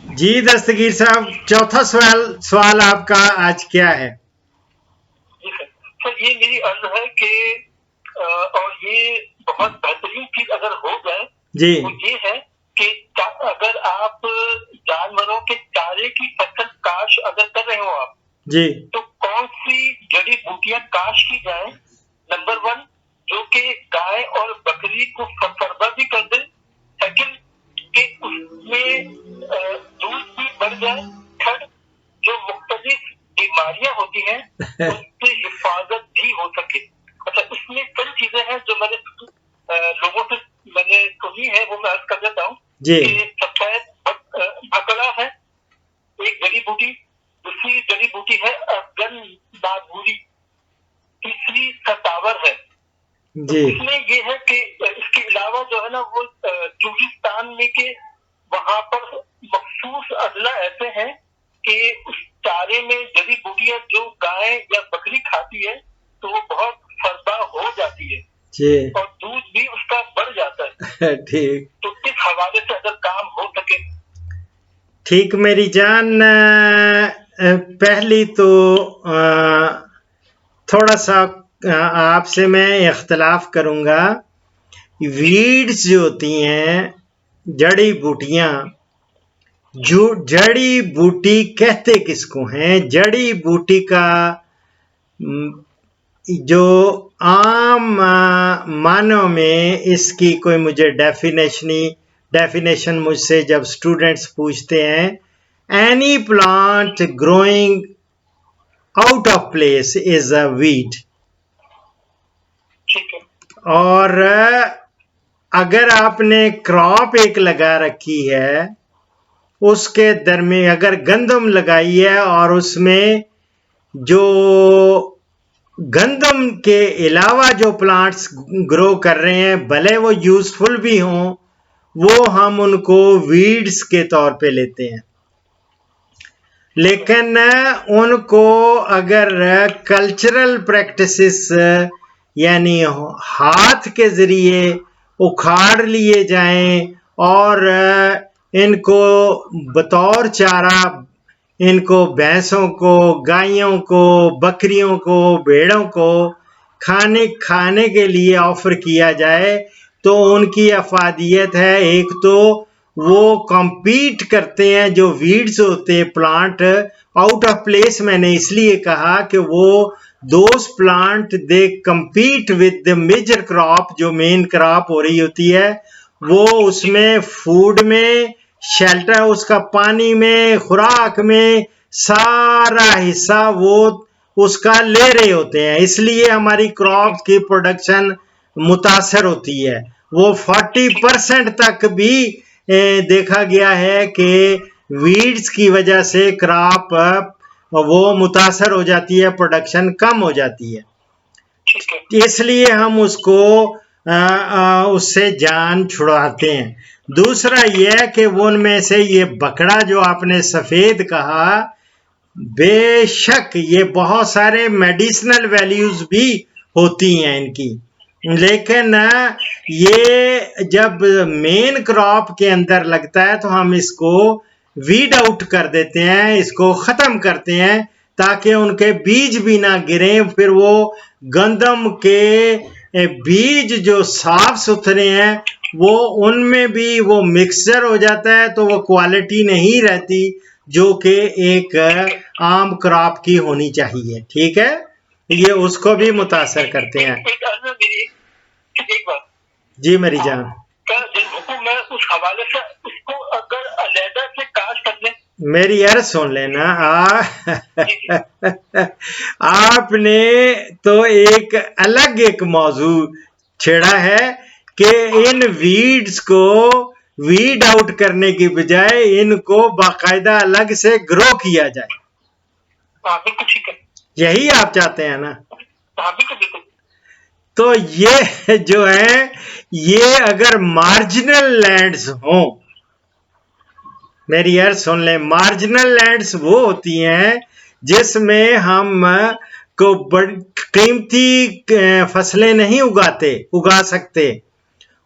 जी दस्तगीर साहब, चौथा सवाल सवाल आपका आज क्या है? जी सर, ये मेरी अर्ज है कि और ये बहुत बेहतरीन चीज अगर हो जाए जी तो ये है कि अगर आप जानवरों के चारे की फसल काश अगर कर रहे हो आप, जी तो कौन सी जड़ी बूटियां काश की जाए? नंबर 1, जो कि गाय और बकरी को फरफरदा भी कर दे। सेकंड, कि उसमें दूध भी बढ़ जाए। थर्ड, जो मुख्तलिफ बीमारियां होती हैं उनसे हिफाजत भी हो सके। अच्छा, इसमें कई चीजें हैं जो मैंने लोगों से मैंने सुनी है, वो मैं अर्ज कर देता हूँ जी कि सफेद भकड़ा है एक जड़ी बूटी, दूसरी जड़ी बूटी है अफगन बागूरी, तीसरी सतावर है। तो जी इसमें ये है कि इसके अलावा जो है ना वो चूलिस्तान में के वहां पर मखसूस अजला ऐसे हैं कि उस चारे में जड़ी बूटियां जो गाय या बकरी खाती है तो वो बहुत फरदा हो जाती है जी और दूध भी उसका बढ़ जाता है। ठीक तो इस हवाले से अगर काम हो सके। ठीक मेरी जान, पहली तो थोड़ा सा आपसे मैं इख्तलाफ करूंगा। वीड्स जो होती हैं, जड़ी बूटियां, जो जड़ी बूटी कहते किसको हैं? जड़ी बूटी का जो आम मानव में इसकी कोई मुझे डेफिनेशन मुझसे जब स्टूडेंट्स पूछते हैं, any plant growing out of place is a weed. ठीक है। और अगर आपने क्रॉप एक लगा रखी है, उसके दरमियान अगर गंदम लगाई है और उसमें जो गंदम के अलावा जो प्लांट्स ग्रो कर रहे हैं, भले वो यूजफुल भी हों, वो हम उनको वीड्स के तौर पे लेते हैं। लेकिन उनको अगर कल्चरल प्रैक्टिसेस यानी हाथ के जरिए उखाड़ लिए जाएं और इनको बतौर चारा, इनको भैंसों को, गायों को, बकरियों को, भेड़ों को खाने के लिए ऑफर किया जाए, तो उनकी अफादियत है। एक तो वो कम्पीट करते हैं, जो वीड्स होते हैं प्लांट आउट ऑफ प्लेस मैंने इसलिए कहा कि वो those plant they compete with the major crop, जो मेन क्रॉप हो रही होती है, वो उसमें फूड में, शेल्टर, उसका पानी में, खुराक में सारा हिस्सा वो उसका ले रहे होते हैं। इसलिए हमारी क्रॉप की प्रोडक्शन मुतासर होती है। वो 40% तक भी देखा गया है कि वीड्स की वजह से क्रॉप वो मुतासर हो जाती है, प्रोडक्शन कम हो जाती है। इसलिए हम उसको उससे जान छुड़ाते हैं। दूसरा यह कि वो उनमें से ये बकरा जो आपने सफेद कहा, बेशक ये बहुत सारे मेडिसिनल वैल्यूज भी होती हैं इनकी, लेकिन ये जब मेन क्रॉप के अंदर लगता है तो हम इसको वीड आउट कर देते हैं, इसको खत्म करते हैं, ताकि उनके बीज भी ना गिरें। फिर वो गंदम के बीज जो साफ सुथरे हैं, वो उनमें भी वो मिक्सचर हो जाता है, तो वो क्वालिटी नहीं रहती जो कि एक आम क्रॉप की होनी चाहिए। ठीक है, ये उसको भी मुतासर करते हैं। एक बात जी मेरी जान, मैं उस हवाले से उसको अगर अलहदा से काश कर लें। मेरी अर्ज सुन लेना। आपने तो एक अलग एक मौजू छेड़ा है कि इन वीड्स को वीड आउट करने की बजाय इनको बाकायदा अलग से ग्रो किया जाए। बिल्कुल ठीक है, यही आप चाहते हैं ना? बिल्कुल बिल्कुल। तो ये जो है, ये अगर मार्जिनल लैंड्स हों, मेरी यार सुन लें, मार्जिनल लैंड्स वो होती हैं जिसमें हम को कीमती फसलें नहीं उगा सकते,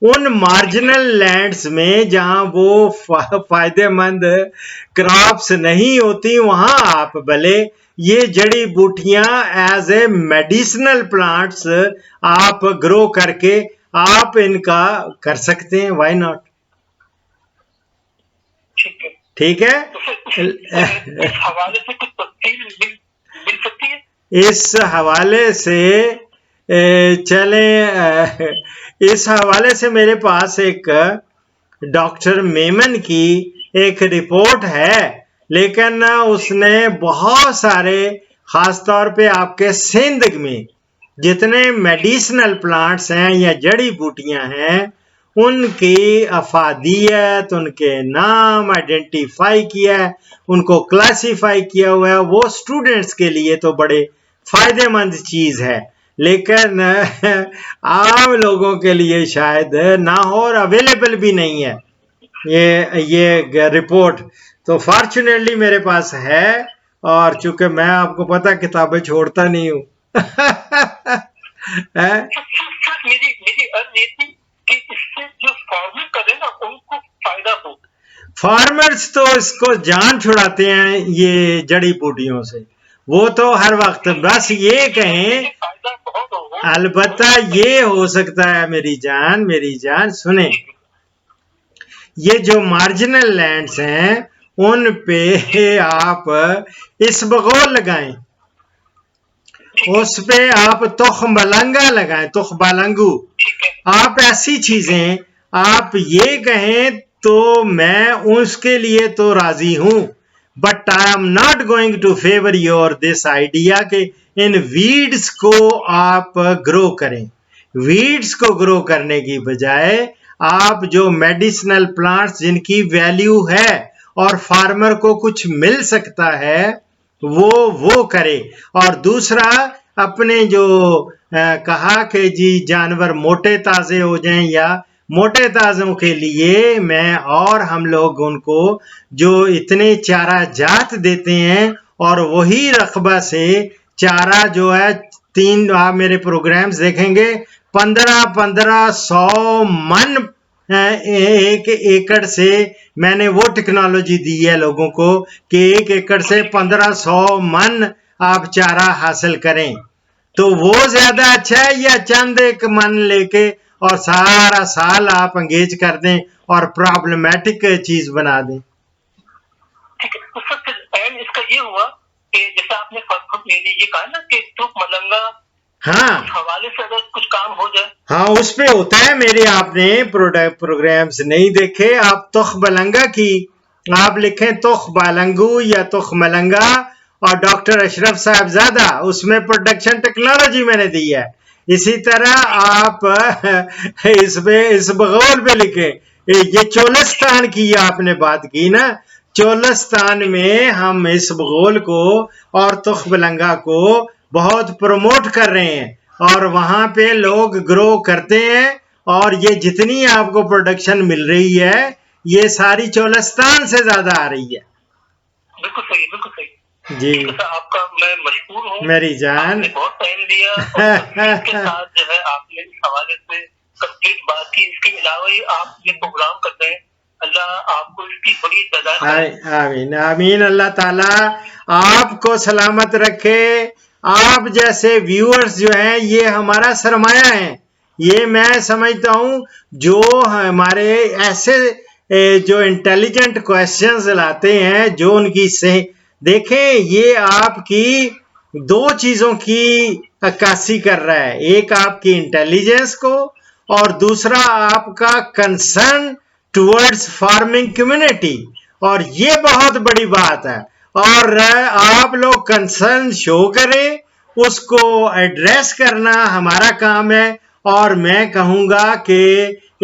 उन मार्जिनल लैंड्स में जहां वो फायदेमंद क्रॉप्स नहीं होती, वहां आप भले ये जड़ी बूटियां एज ए मेडिसिनल प्लांट्स आप ग्रो करके आप इनका कर सकते हैं। Why not? ठीक है। इस हवाले से कुछ तफसील मिल सकती है? इस हवाले से इस हवाले से मेरे पास एक डॉक्टर मेमन की एक रिपोर्ट है, लेकिन उसने बहुत सारे, खासतौर पे आपके सिंध में जितने मेडिसिनल प्लांट्स हैं या जड़ी बूटियां हैं, उनकी अफादियत, उनके नाम आइडेंटिफाई किया है, उनको क्लासिफाई किया हुआ है। वो स्टूडेंट्स के लिए तो बड़े फायदेमंद चीज है, लेकिन आम लोगों के लिए शायद ना हो और अवेलेबल भी नहीं है ये रिपोर्ट। तो फॉर्चुनेटली मेरे पास है, और चूंकि मैं आपको पता किताबें छोड़ता नहीं हूँ। मेरी अर्ज ये थी कि इससे जो फार्मर करे ना उनको फायदा हो। फार्मर्स तो इसको जान छुड़ाते हैं ये जड़ी बूटियों से, वो तो हर वक्त बस ये कहें। अलबत्ता ये हो सकता है मेरी जान सुने, ये जो मार्जिनल लैंड्स हैं उन पे आप इसबगोल लगाएं, उस पे आप तुखमलंगा लगाएं, तुखबालंगू। आप ऐसी चीजें आप ये कहें तो मैं उसके लिए तो राजी हूं, but I am not going to favour your this idea के इन वीड्स को आप ग्रो करें। वीड्स को ग्रो करने की बजाय आप जो मेडिसिनल प्लांट्स जिनकी वैल्यू है और फार्मर को कुछ मिल सकता है वो करे। और दूसरा, अपने जो कहा कि जी जानवर मोटे ताजे हो जाएं, या मोटे ताजों के लिए मैं और हम लोग उनको जो इतने चारा जात देते हैं, और वही रकबा से चारा जो है आप मेरे प्रोग्राम्स देखेंगे, 1500 मन एक एकड़ से मैंने वो टेक्नोलॉजी दी है लोगों को कि एक एकड़ से 1500 मन आप चारा हासिल करें। तो वो ज्यादा अच्छा है या चंद एक मन लेके और सारा साल आप एंगेज कर दें और प्रॉब्लमेटिक चीज बना दें? ठीक है, तो सर इसका ये हुआ कि जैसे आपने ये कहा ना कि तुखमलंगा, हाँ, हवाले से अगर कुछ काम हो जाए, हाँ उस पे होता है। मेरे आपने प्रोग्राम्स नहीं देखे, आप तुखमलंगा की आप लिखें तुखबालंगू या तुखमलंगा, और डॉक्टर अशरफ साहबजादा, उसमें प्रोडक्शन टेक्नोलॉजी मैंने दी है। इसी तरह आप इस बगौल पे लिखे, ये चोलिस्तान की आपने बात की ना, चोलिस्तान में हम इस बगौल को और तुखमलंगा को बहुत प्रमोट कर रहे हैं, और वहां पे लोग ग्रो करते हैं, और ये जितनी आपको प्रोडक्शन मिल रही है ये सारी चोलिस्तान से ज्यादा आ रही है। बिल्कुल सही, बिल्कुल सही जी, आपका मैं मशहूर हूँ, मेरी जान। बहुत टाइम दिया और इसके साथ जो है आपने इस हवाले से कंप्लीट बात की। इसके अलावा ही आप ये प्रोग्राम करते हैं, अल्लाह आपको इसकी बड़ी जज़ा। आमीन आमीन। अल्लाह ताला आपको सलामत रखे। आप जैसे व्यूअर्स जो हैं ये हमारा सरमाया है। ये मैं समझता हूँ जो हमारे ऐसे जो इंटेलिजेंट क्वेश्चंस लाते हैं, जो उनकी से देखें, ये आपकी दो चीजों की अक्कासी कर रहा है, एक आपकी इंटेलिजेंस को और दूसरा आपका कंसर्न टुवर्ड्स फार्मिंग कम्युनिटी, और ये बहुत बड़ी बात है। और आप लोग कंसर्न शो करें, उसको एड्रेस करना हमारा काम है। और मैं कहूंगा कि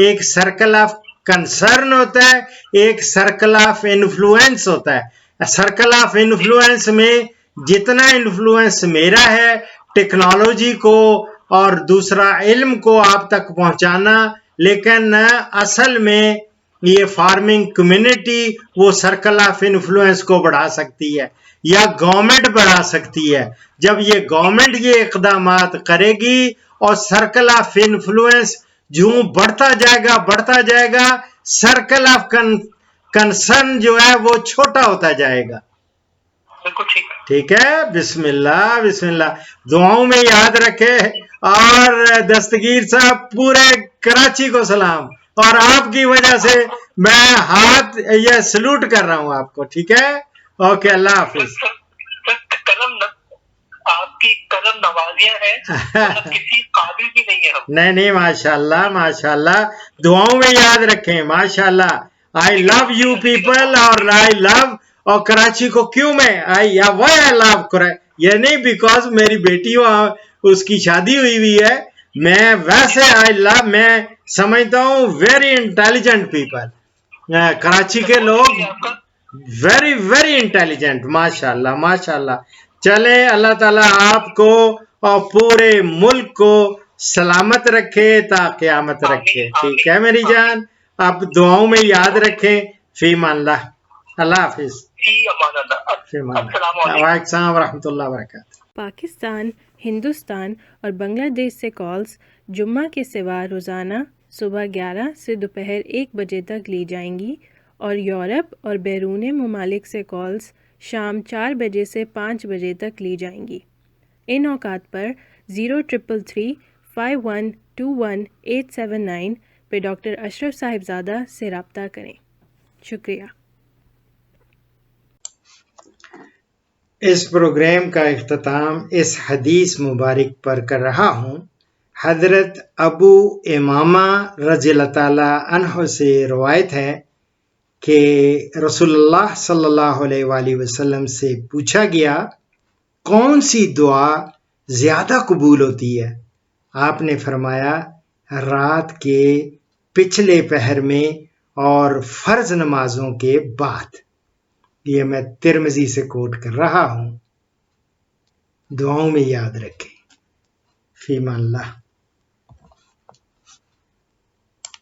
एक सर्कल ऑफ कंसर्न होता है, एक सर्कल ऑफ इन्फ्लुएंस होता है। सर्कल ऑफ इन्फ्लुएंस में जितना इन्फ्लुएंस मेरा है टेक्नोलॉजी को और दूसरा इल्म को आप तक पहुंचाना, लेकिन असल में ये फार्मिंग कम्युनिटी वो सर्कल ऑफ इन्फ्लुएंस को बढ़ा सकती है या गवर्नमेंट बढ़ा सकती है। जब ये गवर्नमेंट ये इकदामात करेगी और सर्कल ऑफ इन्फ्लुएंस जो बढ़ता जाएगा, सर्कल ऑफ कंसर्न जो है वो छोटा होता जाएगा। बिल्कुल ठीक है, बिस्मिल्लाह बिस्मिल्लाह। दुआओं में याद रखे। और दस्तगीर साहब, पूरे कराची को सलाम, और आपकी वजह से मैं हाथ ये सलूट कर रहा हूं आपको। ठीक है, ओके, अल्लाह हाफिज। आपकी करम नवाजियां हैं, किसी काबिल भी नहीं है हम। नहीं, माशाल्लाह माशाल्लाह, दुआओं में याद रखें, माशाल्लाह। आई लव यू पीपल, और आई लव, और कराची को क्यों मैं आई लव, ये नहीं बिकॉज मेरी बेटी उसकी शादी हुई है, मैं वैसे आई लव, मैं समझता हूँ वेरी इंटेलिजेंट पीपल, कराची के लोग वेरी वेरी इंटेलिजेंट, माशाल्लाह माशाल्लाह। चले, अल्लाह ताला आपको और पूरे मुल्क को सलामत रखे, क़यामत रखे। ठीक है मेरी जान, आप दुआओं में याद रखें। फीमानल्लाह, अल्लाह हाफिज। वालेकुम रहमतुल्लाह वबरकातुहू। पाकिस्तान, हिंदुस्तान और बांग्लादेश से कॉल्स जुम्मा के सिवा रोज़ाना सुबह 11 से दोपहर 1 बजे तक ली जाएंगी, और यूरोप और बैरून ममालिक से कॉल्स शाम 4 बजे से 5 बजे तक ली जाएंगी। इन औकात पर 0333 5121 879 पे डॉक्टर अशरफ साहिबजादा से रब्ता करें। शुक्रिया। इस प्रोग्राम का इख्तिताम इस हदीस मुबारक पर कर रहा हूँ। हज़रत अबू इमामा रज़ियल्लाहु ताला अन्हु से रवायत है कि रसूलुल्लाह सल्लल्लाहु अलैहि वसल्लम से पूछा गया, कौन सी दुआ ज़्यादा कबूल होती है? आपने फरमाया, रात के पिछले पहर में और फ़र्ज नमाजों के बाद। ये मैं तिरमिज़ी से कोट कर रहा हूँ। दुआओं में याद रखें। फ़ीमानिल्लाह।